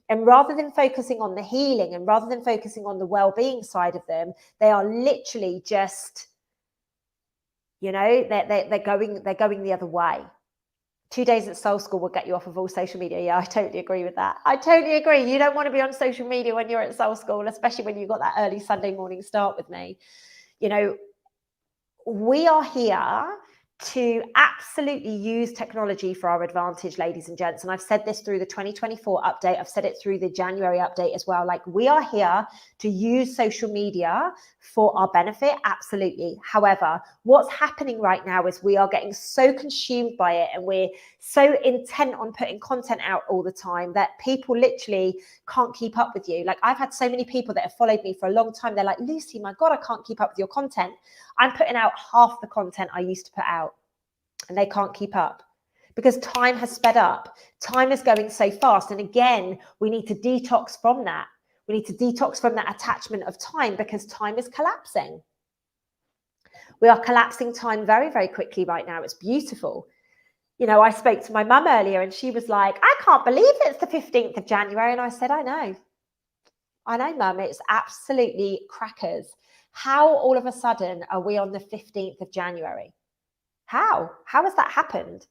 And rather than focusing on the healing and rather than focusing on the well-being side of them, they are literally just, you know, they're going the other way. 2 days at Soul School will get you off of all social media. Yeah, I totally agree with that. I totally agree. You don't want to be on social media when you're at Soul School, especially when you've got that early Sunday morning start with me. You know, we are here to absolutely use technology for our advantage, ladies and gents. And I've said this through the 2024 update. I've said it through the January update as well. Like, we are here to use social media for our benefit. Absolutely. However, what's happening right now is we are getting so consumed by it, and we're so intent on putting content out all the time that people literally can't keep up with you. Like, I've had so many people that have followed me for a long time. They're like, Lucy, my God, I can't keep up with your content. I'm putting out half the content I used to put out, and they can't keep up because time has sped up. Time is going so fast. And again, we need to detox from that. We need to detox from that attachment of time, because time is collapsing. We are collapsing time very, very quickly right now. It's beautiful. You know, I spoke to my mum earlier and she was like, I can't believe it's the 15th of January. And I said, I know, mum, it's absolutely crackers. How all of a sudden are we on the 15th of January? How has that happened?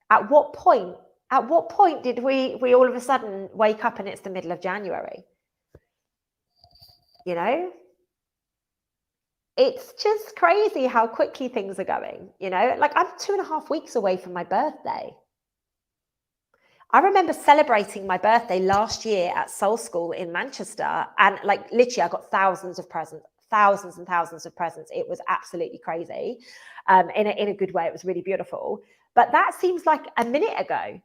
At what point did we all of a sudden wake up and it's the middle of January? You know, it's just crazy how quickly things are going, you know, like I'm 2.5 weeks away from my birthday. I remember celebrating my birthday last year at Soul School in Manchester, and like literally I got thousands and thousands of presents. It was absolutely crazy, in a good way. It was really beautiful. But that seems like a minute ago.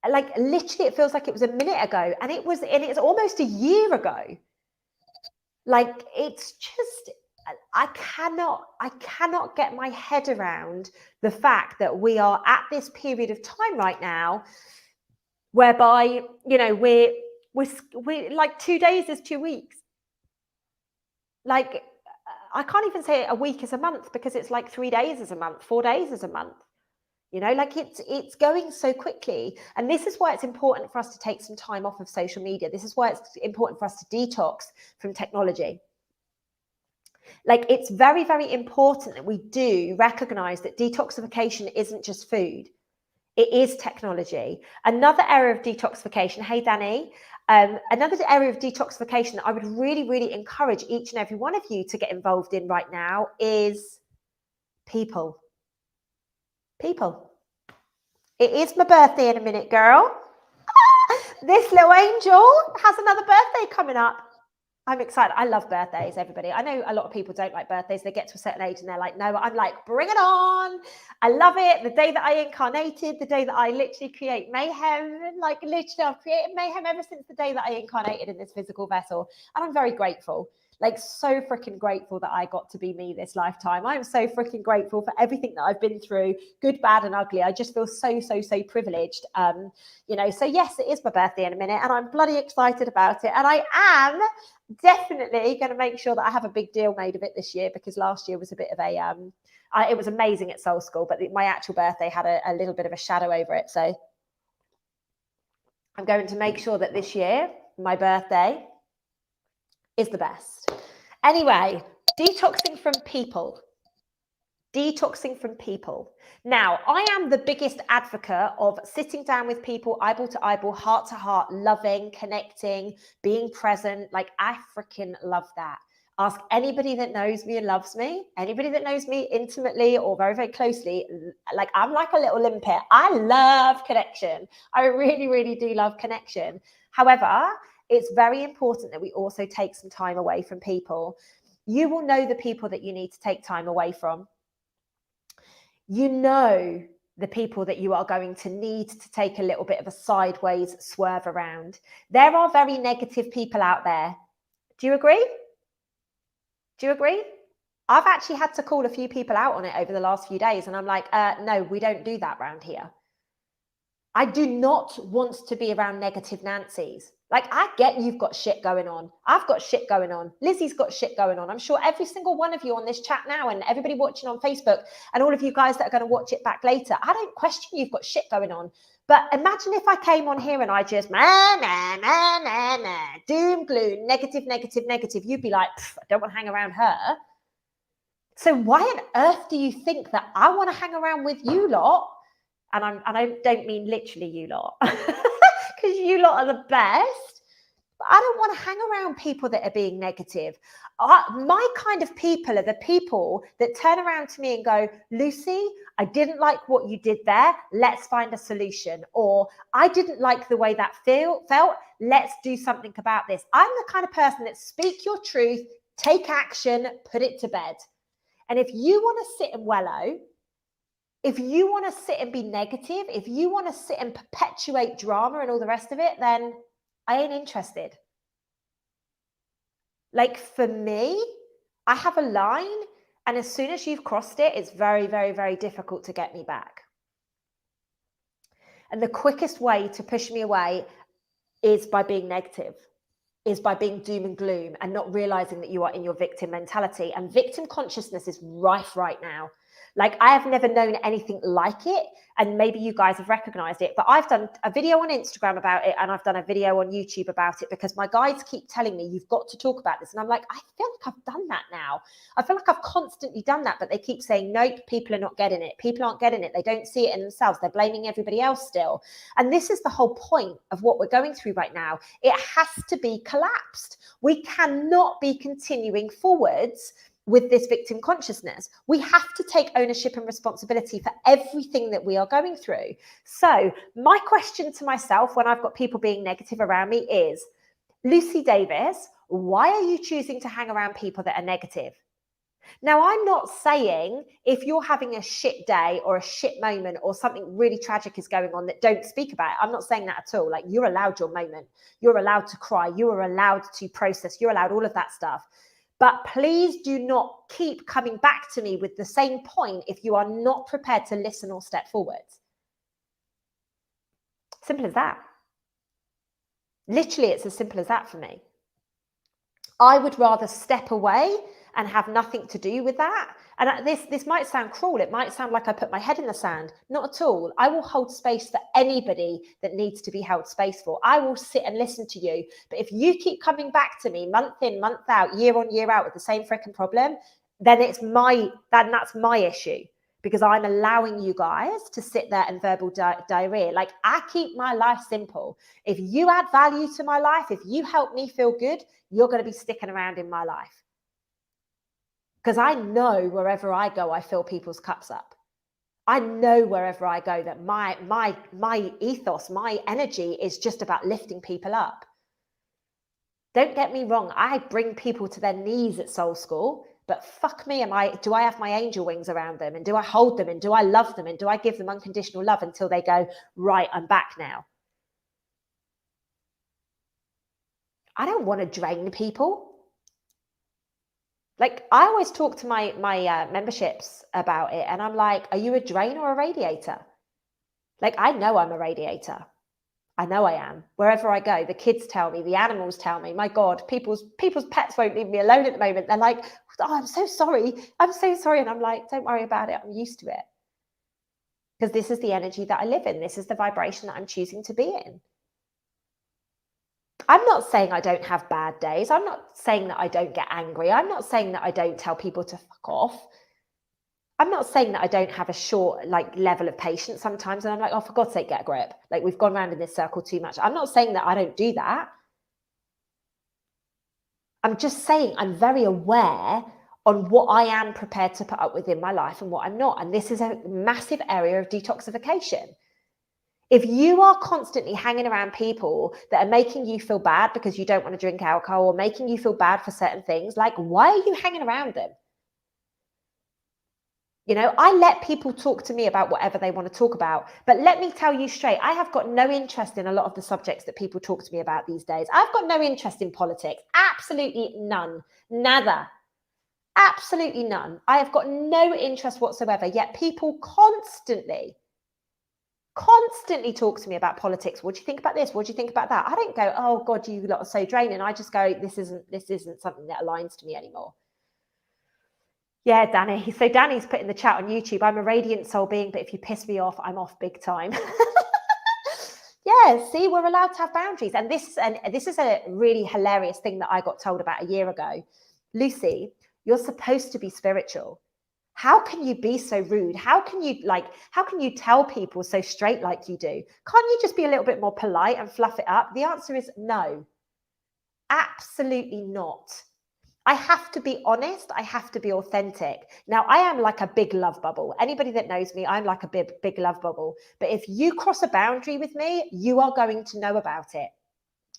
Like literally, it feels like it was a minute ago, and it's almost a year ago. Like it's just, I cannot get my head around the fact that we are at this period of time right now, whereby, you know, we're like 2 days is 2 weeks. Like I can't even say a week is a month, because it's like 3 days is a month, 4 days is a month. You know, like it's going so quickly. And this is why it's important for us to take some time off of social media. This is why it's important for us to detox from technology. Like it's very, very important that we do recognize that detoxification isn't just food. It is technology. Another area of detoxification, hey Danny, another area of detoxification that I would really, really encourage each and every one of you to get involved in right now is people. People. It is my birthday in a minute, girl. This little angel has another birthday coming up. I'm excited. I love birthdays, everybody. I know a lot of people don't like birthdays. They get to a certain age and they're like, no, I'm like, bring it on. I love it. The day that I incarnated, the day that I literally create mayhem, like literally I've created mayhem ever since the day that I incarnated in this physical vessel. And I'm very grateful. Like so freaking grateful that I got to be me this lifetime. I'm so freaking grateful for everything that I've been through, good, bad, and ugly. I just feel so privileged. You know, so yes, it is my birthday in a minute and I'm bloody excited about it. And I am definitely going to make sure that I have a big deal made of it this year, because last year was a bit of a, it was amazing at Soul School, but my actual birthday had a little bit of a shadow over it. So I'm going to make sure that this year, my birthday is the best. Anyway, detoxing from people. Detoxing from people. Now, I am the biggest advocate of sitting down with people, eyeball to eyeball, heart to heart, loving, connecting, being present. Like, I freaking love that. Ask anybody that knows me and loves me, anybody that knows me intimately or very, very closely. Like, I'm like a little limpet. I love connection. I really, really do love connection. However, it's very important that we also take some time away from people. You will know the people that you need to take time away from. You know the people that you are going to need to take a little bit of a sideways swerve around. There are very negative people out there. Do you agree? Do you agree? I've actually had to call a few people out on it over the last few days, and I'm like, no, we don't do that around here. I do not want to be around negative Nancy's. Like, I get you've got shit going on. I've got shit going on. Lizzie's got shit going on. I'm sure every single one of you on this chat now, and everybody watching on Facebook, and all of you guys that are going to watch it back later, I don't question you've got shit going on. But imagine if I came on here and I just, doom, gloom, negative. You'd be like, I don't want to hang around her. So why on earth do you think that I want to hang around with you lot? And I don't mean literally you lot, because you lot are the best. But I don't want to hang around people that are being negative. My kind of people are the people that turn around to me and go, Lucy, I didn't like what you did there. Let's find a solution. Or I didn't like the way that felt. Let's do something about this. I'm the kind of person that speak your truth, take action, put it to bed. And if you want to sit and wallow, if you want to sit and be negative, if you want to sit and perpetuate drama and all the rest of it, then I ain't interested. Like, for me, I have a line, and as soon as you've crossed it, it's very, very, very difficult to get me back. And the quickest way to push me away is by being negative, is by being doom and gloom and not realizing that you are in your victim mentality. And victim consciousness is rife right now. Like, I have never known anything like it. And maybe you guys have recognized it, but I've done a video on Instagram about it, and I've done a video on YouTube about it, because my guides keep telling me, you've got to talk about this. And I'm like, I feel like I've done that now. I feel like I've constantly done that, but they keep saying, nope, people are not getting it. People aren't getting it. They don't see it in themselves. They're blaming everybody else still. And this is the whole point of what we're going through right now. It has to be collapsed. We cannot be continuing forwards with this victim consciousness. We have to take ownership and responsibility for everything that we are going through. So my question to myself when I've got people being negative around me is, Lucy Davis, why are you choosing to hang around people that are negative? Now, I'm not saying if you're having a shit day or a shit moment or something really tragic is going on that don't speak about it. I'm not saying that at all. Like, you're allowed your moment. You're allowed to cry. You are allowed to process. You're allowed all of that stuff. But please do not keep coming back to me with the same point if you are not prepared to listen or step forwards. Simple as that. Literally, it's as simple as that for me. I would rather step away and have nothing to do with that. And this might sound cruel. It might sound like I put my head in the sand. Not at all. I will hold space for anybody that needs to be held space for. I will sit and listen to you. But if you keep coming back to me month in, month out, year on, year out with the same freaking problem, then that's my issue, because I'm allowing you guys to sit there and verbal diarrhea. Like, I keep my life simple. If you add value to my life, if you help me feel good, you're going to be sticking around in my life. Because I know wherever I go, I fill people's cups up. I know wherever I go that my ethos, my energy is just about lifting people up. Don't get me wrong. I bring people to their knees at Soul School, but fuck me, do I have my angel wings around them? And do I hold them? And do I love them? And do I give them unconditional love until they go, right, I'm back now? I don't want to drain people. Like, I always talk to my memberships about it, and I'm like, are you a drain or a radiator? Like, I know I'm a radiator. I know I am. Wherever I go, the kids tell me, the animals tell me, my God, people's pets won't leave me alone at the moment. They're like, oh, I'm so sorry. I'm so sorry. And I'm like, don't worry about it. I'm used to it. Because this is the energy that I live in. This is the vibration that I'm choosing to be in. I'm not saying I don't have bad days. I'm not saying that I don't get angry. I'm not saying that I don't tell people to fuck off. I'm not saying that I don't have a short level of patience sometimes. And I'm like, oh, for God's sake, get a grip. Like, we've gone around in this circle too much. I'm not saying that I don't do that. I'm just saying I'm very aware on what I am prepared to put up with in my life and what I'm not. And this is a massive area of detoxification. If you are constantly hanging around people that are making you feel bad because you don't want to drink alcohol, or making you feel bad for certain things, like, why are you hanging around them? You know, I let people talk to me about whatever they want to talk about. But let me tell you straight, I have got no interest in a lot of the subjects that people talk to me about these days. I've got no interest in politics. Absolutely none. Nada. Absolutely none. I have got no interest whatsoever. Yet people constantly talk to me about politics. What do you think about this? What do you think about that? I don't go, oh God, you lot are so draining. I just go, this isn't something that aligns to me anymore. Yeah, Danny. So Danny's put in the chat on YouTube, I'm a radiant soul being, but if you piss me off, I'm off big time. Yeah, see, we're allowed to have boundaries. And this is a really hilarious thing that I got told about a year ago. Lucy, you're supposed to be spiritual. How can you be so rude? How can you tell people so straight like you do? Can't you just be a little bit more polite and fluff it up? The answer is no. Absolutely not. I have to be honest. I have to be authentic. Now, I am like a big love bubble. Anybody that knows me, I'm like a big love bubble. But if you cross a boundary with me, you are going to know about it.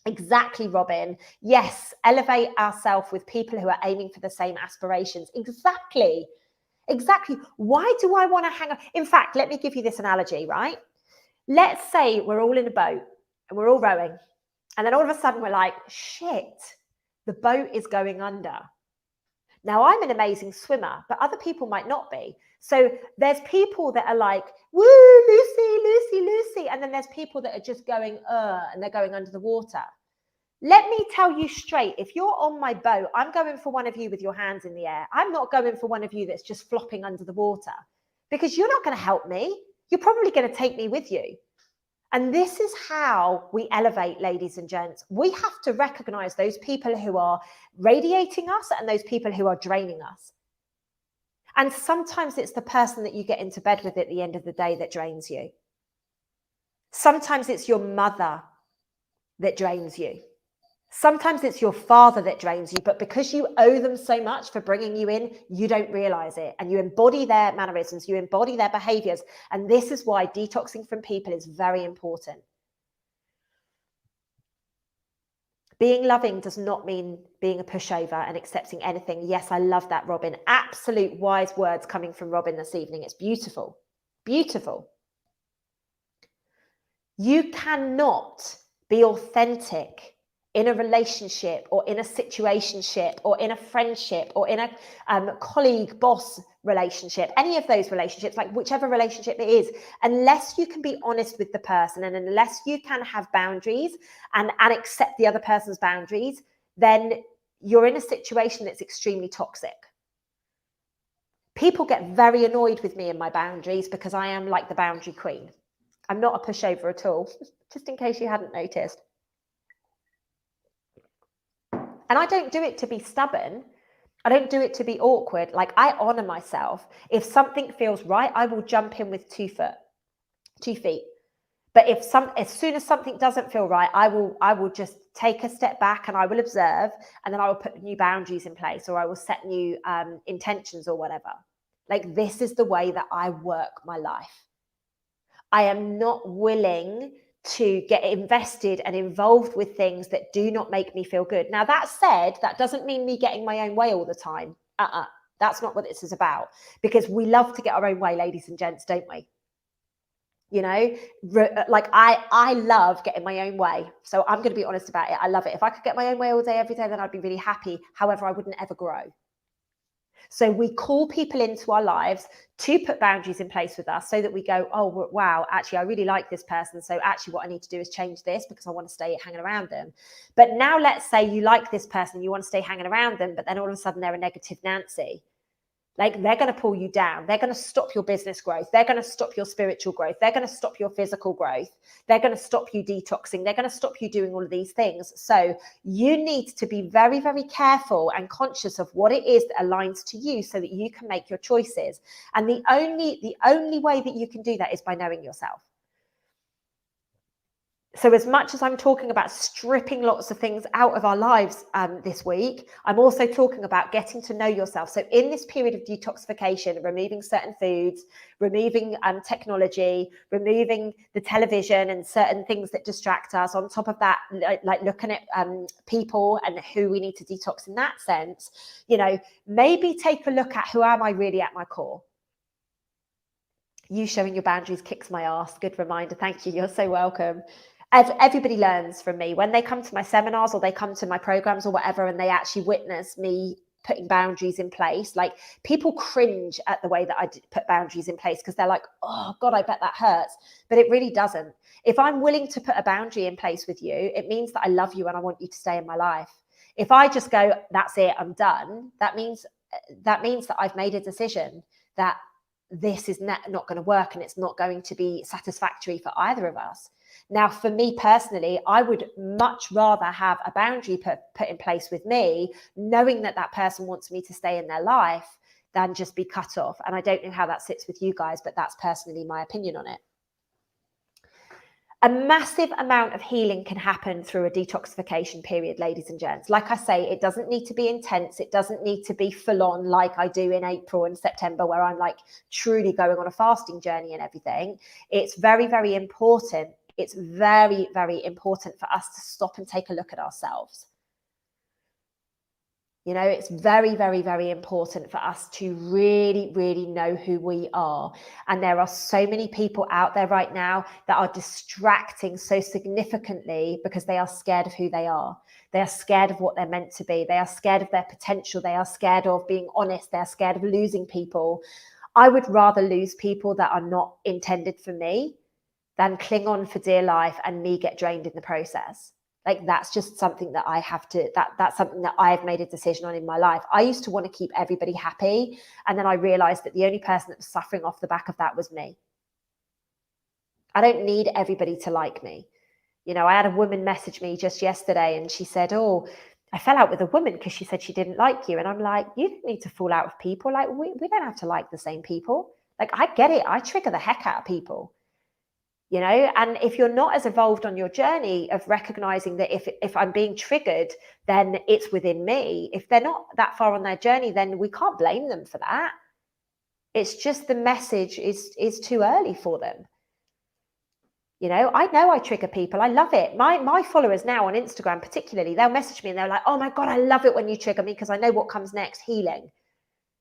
Exactly, Robin. Yes, elevate ourselves with people who are aiming for the same aspirations. Exactly. Why do I want to hang on? In fact, let me give you this analogy, right? Let's say we're all in a boat and we're all rowing. And then all of a sudden we're like, shit, the boat is going under. Now, I'm an amazing swimmer, but other people might not be. So there's people that are like, woo, Lucy. And then there's people that are just going, and they're going under the water. Let me tell you straight, if you're on my boat, I'm going for one of you with your hands in the air. I'm not going for one of you that's just flopping under the water. because you're not going to help me. You're probably going to take me with you. And this is how we elevate, ladies and gents. We have to recognize those people who are radiating us and those people who are draining us. And sometimes it's the person that you get into bed with at the end of the day that drains you. Sometimes it's your mother that drains you. Sometimes it's your father that drains you, but because you owe them so much for bringing you in, you don't realize it. And you embody their mannerisms, you embody their behaviors. And this is why detoxing from people is very important. Being loving does not mean being a pushover and accepting anything. Yes, I love that, Robin. Absolute wise words coming from Robin this evening. It's beautiful. Beautiful. You cannot be authentic in a relationship or in a situationship or in a friendship or in a colleague boss relationship, any of those relationships, like whichever relationship it is, unless you can be honest with the person and unless you can have boundaries and accept the other person's boundaries, then you're in a situation that's extremely toxic. People get very annoyed with me and my boundaries because I am like the boundary queen. I'm not a pushover at all, just in case you hadn't noticed. And I don't do it to be stubborn. I don't do it to be awkward. Like, I honor myself. If something feels right, I will jump in with 2 feet. But as soon as something doesn't feel right, I will just take a step back and I will observe, and then I will put new boundaries in place, or I will set new intentions or whatever. Like, this is the way that I work my life. I am not willing to get invested and involved with things that do not make me feel good. Now, that said, that doesn't mean me getting my own way all the time. That's not what this is about, because we love to get our own way, ladies and gents, don't we? You know, like I love getting my own way. So I'm going to be honest about it. I love it. If I could get my own way all day, every day, then I'd be really happy. However, I wouldn't ever grow. So we call people into our lives to put boundaries in place with us so that we go, oh, wow, actually, I really like this person. So actually what I need to do is change this because I want to stay hanging around them. But now let's say you like this person, you want to stay hanging around them, but then all of a sudden they're a negative Nancy. Like, they're going to pull you down. They're going to stop your business growth. They're going to stop your spiritual growth. They're going to stop your physical growth. They're going to stop you detoxing. They're going to stop you doing all of these things. So you need to be very, very careful and conscious of what it is that aligns to you so that you can make your choices. And the only way that you can do that is by knowing yourself. So as much as I'm talking about stripping lots of things out of our lives this week, I'm also talking about getting to know yourself. So in this period of detoxification, removing certain foods, removing technology, removing the television and certain things that distract us. On top of that, like looking at people and who we need to detox in that sense, you know, maybe take a look at, who am I really at my core? You showing your boundaries kicks my ass. Good reminder. Thank you. You're so welcome. Everybody learns from me when they come to my seminars or they come to my programs or whatever, and they actually witness me putting boundaries in place. Like, people cringe at the way that I put boundaries in place because they're like, oh God, I bet that hurts. But it really doesn't. If I'm willing to put a boundary in place with you, it means that I love you and I want you to stay in my life. If I just go, that's it, I'm done, that means that I've made a decision that this is not going to work and it's not going to be satisfactory for either of us. Now, for me personally, I would much rather have a boundary put in place with me, knowing that that person wants me to stay in their life, than just be cut off. And I don't know how that sits with you guys, but that's personally my opinion on it. A massive amount of healing can happen through a detoxification period, ladies and gents. Like I say, it doesn't need to be intense. It doesn't need to be full on like I do in April and September, where I'm like truly going on a fasting journey and everything. It's very, very important. It's very, very important for us to stop and take a look at ourselves. You know, it's very, very, very important for us to really, really know who we are. And there are so many people out there right now that are distracting so significantly because they are scared of who they are. They are scared of what they're meant to be. They are scared of their potential. They are scared of being honest. They're scared of losing people. I would rather lose people that are not intended for me than cling on for dear life and me get drained in the process. Like, that's just something that I have to, that's something that I've made a decision on in my life. I used to want to keep everybody happy. And then I realized that the only person that was suffering off the back of that was me. I don't need everybody to like me. You know, I had a woman message me just yesterday and she said, oh, I fell out with a woman because she said she didn't like you. And I'm like, you don't need to fall out with people. Like, we don't have to like the same people. Like, I get it. I trigger the heck out of people. You know, and if you're not as evolved on your journey of recognizing that if I'm being triggered, then it's within me. If they're not that far on their journey, then we can't blame them for that. It's just the message is too early for them. You know I trigger people. I love it. My followers now on Instagram particularly, they'll message me and they're like, oh my God, I love it when you trigger me because I know what comes next, healing.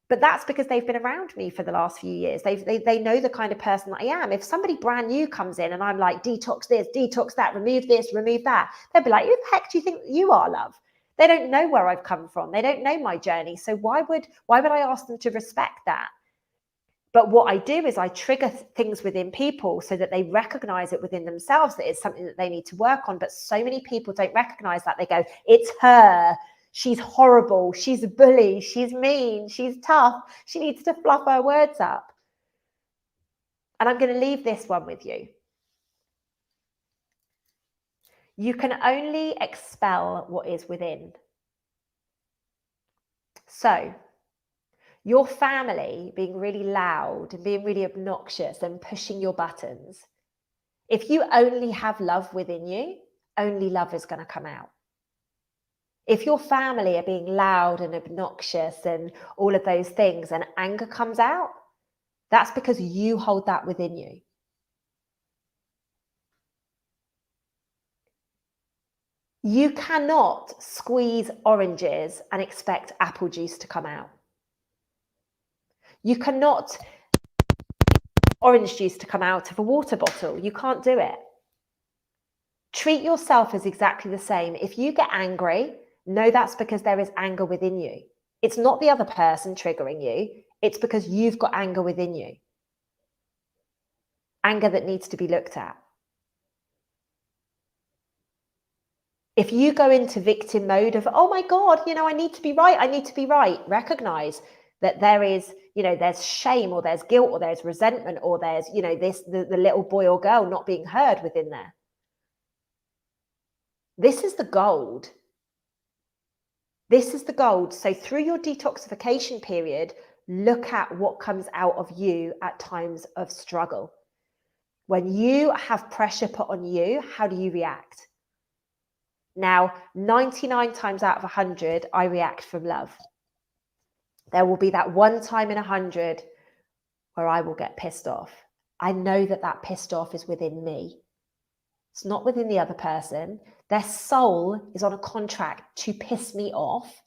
But that's because they've been around me for the last few years. They know the kind of person that I am. If somebody brand new comes in and I'm like, detox this, detox that, remove this, remove that, they'll be like, who the heck do you think you are, love? They don't know where I've come from. They don't know my journey. So why would I ask them to respect that? But what I do is I trigger things within people so that they recognize it within themselves, that it's something that they need to work on. But so many people don't recognize that. They go, it's her. She's horrible. She's a bully. She's mean. She's tough. She needs to fluff her words up. And I'm going to leave this one with you. You can only expel what is within. So, your family being really loud and being really obnoxious and pushing your buttons, if you only have love within you, only love is going to come out. If your family are being loud and obnoxious and all of those things and anger comes out, that's because you hold that within you. You cannot squeeze oranges and expect apple juice to come out. You cannot orange juice to come out of a water bottle. You can't do it. Treat yourself as exactly the same. If you get angry, know that's because there is anger within you. It's not the other person triggering you. It's because you've got anger within you. Anger that needs to be looked at. If you go into victim mode of, oh my God, I need to be right. I need to be right. Recognize that there is, there's shame or there's guilt or there's resentment or there's, the little boy or girl not being heard within there. This is the gold. This is the gold. So through your detoxification period, look at what comes out of you at times of struggle. When you have pressure put on you, how do you react? Now, 99 times out of 100, I react from love. There will be that one time in 100 where I will get pissed off. I know that pissed off is within me. It's not within the other person. Their soul is on a contract to piss me off,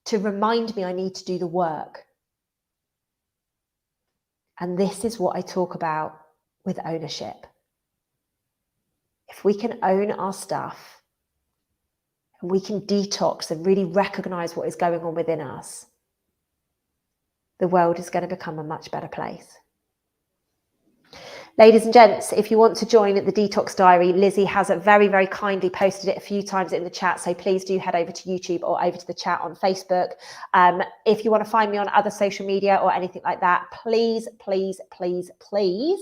to remind me I need to do the work. And this is what I talk about with ownership. If we can own our stuff and we can detox and really recognize what is going on within us, the world is going to become a much better place. Ladies and gents, if you want to join the Detox Diary, Lizzie has very, very kindly posted it a few times in the chat. So please do head over to YouTube or over to the chat on Facebook. If you want to find me on other social media or anything like that, please, please, please, please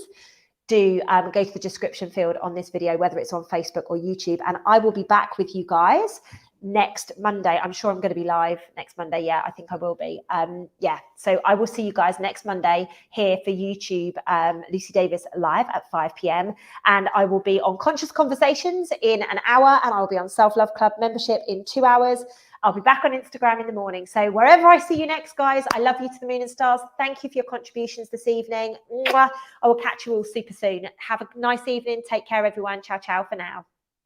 do go to the description field on this video, whether it's on Facebook or YouTube. And I will be back with you guys next Monday. I'm sure I'm going to be live next Monday. Yeah, I think I will be. So I will see you guys next Monday here for YouTube, Lucy Davis live at 5 p.m. And I will be on Conscious Conversations in an hour, and I'll be on Self Love Club membership in 2 hours. I'll be back on Instagram in the morning. So wherever I see you next, guys, I love you to the moon and stars. Thank you for your contributions this evening. Mwah. I will catch you all super soon. Have a nice evening. Take care, everyone. Ciao, ciao for now.